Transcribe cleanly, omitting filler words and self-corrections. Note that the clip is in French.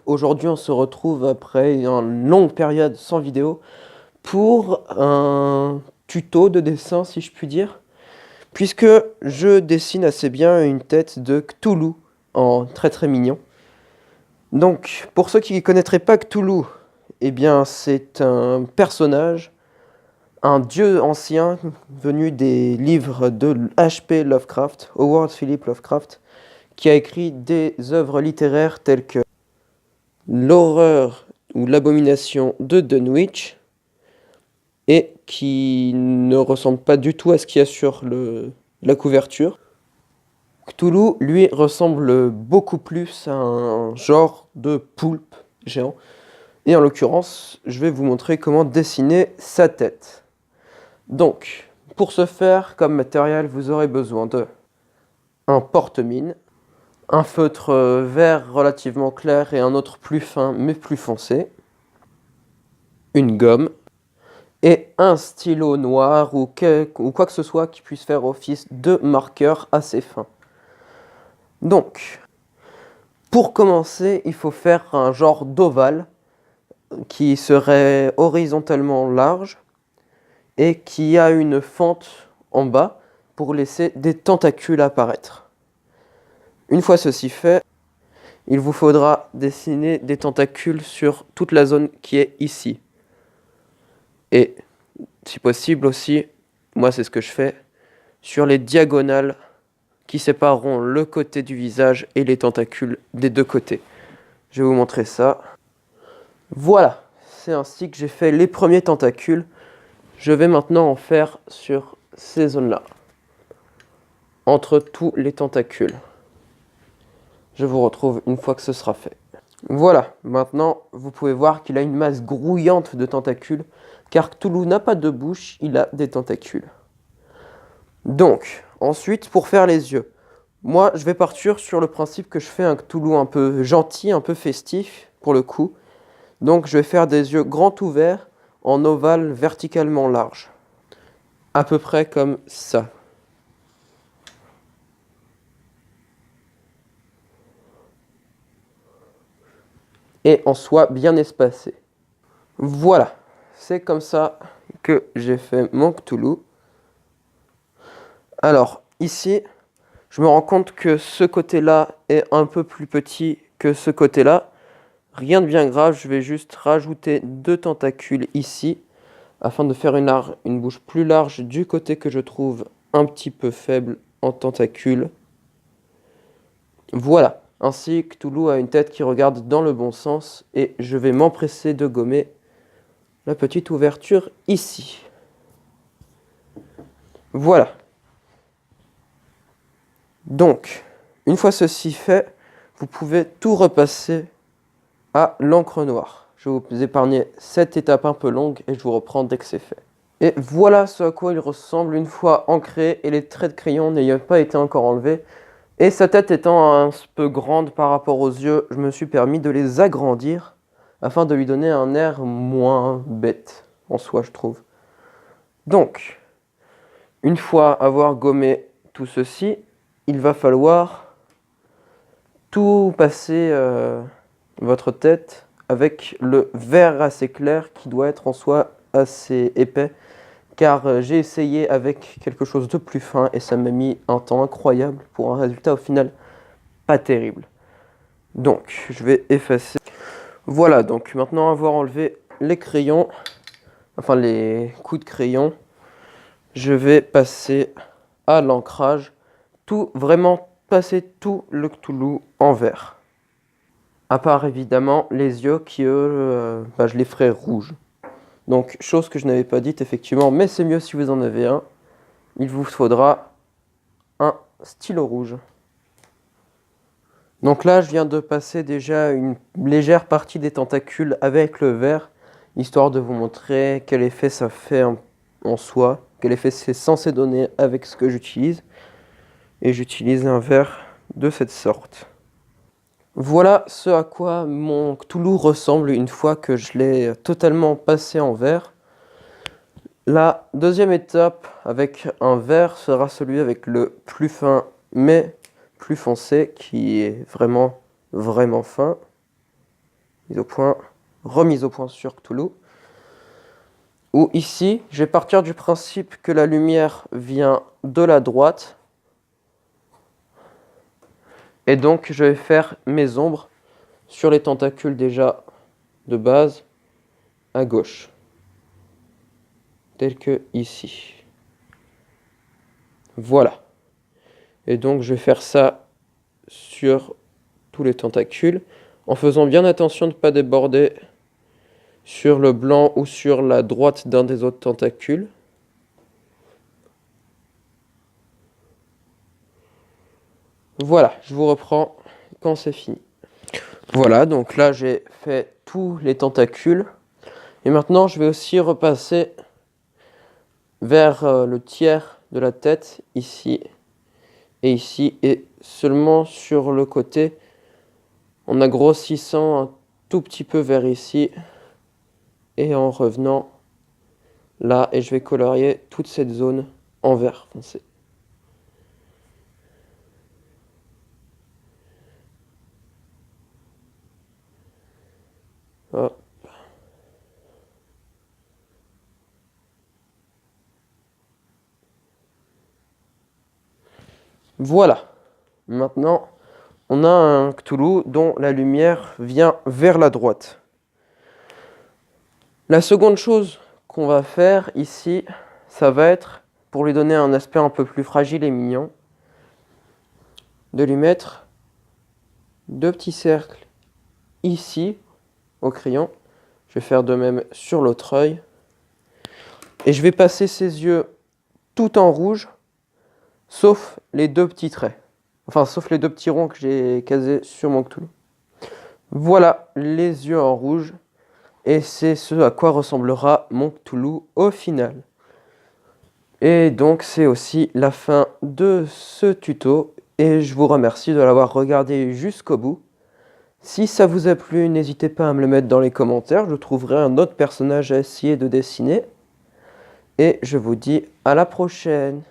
Aujourd'hui on se retrouve après une longue période sans vidéo pour un tuto de dessin si je puis dire, puisque je dessine assez bien une tête de Cthulhu en très très mignon. Donc pour ceux qui ne connaîtraient pas Cthulhu, eh bien c'est un personnage, un dieu ancien venu des livres de H.P. Lovecraft, Howard Philip Lovecraft, qui a écrit des œuvres littéraires telles que L'horreur ou l'abomination de Dunwich, et qui ne ressemble pas du tout à ce qu'il y a sur la couverture. Cthulhu, lui, ressemble beaucoup plus à un genre de poulpe géant. Et en l'occurrence, je vais vous montrer comment dessiner sa tête. Donc, pour ce faire, comme matériel, vous aurez besoin de un porte-mine, un feutre vert relativement clair et un autre plus fin mais plus foncé, une gomme et un stylo noir ou quoi que ce soit qui puisse faire office de marqueur assez fin. Donc, pour commencer, il faut faire un genre d'ovale qui serait horizontalement large et qui a une fente en bas pour laisser des tentacules apparaître. Une fois ceci fait, il vous faudra dessiner des tentacules sur toute la zone qui est ici. Et, si possible aussi, moi c'est ce que je fais, sur les diagonales qui sépareront le côté du visage et les tentacules des deux côtés. Je vais vous montrer ça. Voilà, c'est ainsi que j'ai fait les premiers tentacules. Je vais maintenant en faire sur ces zones-là, entre tous les tentacules. Je vous retrouve une fois que ce sera fait. Voilà, maintenant vous pouvez voir qu'il a une masse grouillante de tentacules, car Cthulhu n'a pas de bouche, il a des tentacules. Donc, ensuite pour faire les yeux, moi je vais partir sur le principe que je fais un Cthulhu un peu gentil, un peu festif pour le coup. Donc je vais faire des yeux grands ouverts en ovale verticalement large, à peu près comme ça. Et en soie bien espacée. Voilà, c'est comme ça que j'ai fait mon Cthulhu. Alors, ici, je me rends compte que ce côté-là est un peu plus petit que ce côté-là. Rien de bien grave, je vais juste rajouter 2 tentacules ici, afin de faire une bouche plus large du côté que je trouve un petit peu faible en tentacules. Voilà. Ainsi, Cthulhu a une tête qui regarde dans le bon sens et je vais m'empresser de gommer la petite ouverture ici. Voilà. Donc, une fois ceci fait, vous pouvez tout repasser à l'encre noire. Je vais vous épargner cette étape un peu longue et je vous reprends dès que c'est fait. Et voilà ce à quoi il ressemble une fois ancré et les traits de crayon n'ayant pas été encore enlevés. Et sa tête étant un peu grande par rapport aux yeux, je me suis permis de les agrandir afin de lui donner un air moins bête en soi, je trouve. Donc, une fois avoir gommé tout ceci, il va falloir tout passer votre tête avec le vert assez clair qui doit être en soi assez épais, car j'ai essayé avec quelque chose de plus fin et ça m'a mis un temps incroyable pour un résultat au final pas terrible. Donc je vais effacer. Voilà, donc maintenant avoir enlevé les crayons, enfin les coups de crayon, je vais passer à l'ancrage, vraiment passer tout le Cthulhu en vert. À part évidemment les yeux qui eux, je les ferai rouges. Donc, chose que je n'avais pas dite effectivement, mais c'est mieux si vous en avez un. Il vous faudra un stylo rouge. Donc là, je viens de passer déjà une légère partie des tentacules avec le vert, histoire de vous montrer quel effet ça fait en soi, quel effet c'est censé donner avec ce que j'utilise. Et j'utilise un vert de cette sorte. Voilà ce à quoi mon Cthulhu ressemble une fois que je l'ai totalement passé en vert. La deuxième étape avec un vert sera celui avec le plus fin mais plus foncé qui est vraiment fin. mise au point, remise au point sur Cthulhu. Où ici, je vais partir du principe que la lumière vient de la droite. Et donc, je vais faire mes ombres sur les tentacules déjà de base à gauche. Tel que ici. Voilà. Et donc, je vais faire ça sur tous les tentacules, en faisant bien attention de ne pas déborder sur le blanc ou sur la droite d'un des autres tentacules. Voilà, je vous reprends quand c'est fini. Voilà, donc là j'ai fait tous les tentacules. Et maintenant je vais aussi repasser vers le tiers de la tête, ici et seulement sur le côté, en agrossissant un tout petit peu vers ici et en revenant là, et je vais colorier toute cette zone en vert foncé. Hop. Voilà. Maintenant, on a un Cthulhu dont la lumière vient vers la droite. La seconde chose qu'on va faire ici, ça va être, pour lui donner un aspect un peu plus fragile et mignon, de lui mettre 2 petits cercles ici au crayon. Je vais faire de même sur l'autre œil. Et je vais passer ses yeux tout en rouge, sauf les 2 petits traits. Enfin, sauf les 2 petits ronds que j'ai casés sur mon Cthulhu. Voilà les yeux en rouge. Et c'est ce à quoi ressemblera mon Cthulhu au final. Et donc c'est aussi la fin de ce tuto. Et je vous remercie de l'avoir regardé jusqu'au bout. Si ça vous a plu, n'hésitez pas à me le mettre dans les commentaires. Je trouverai un autre personnage à essayer de dessiner. Et je vous dis à la prochaine.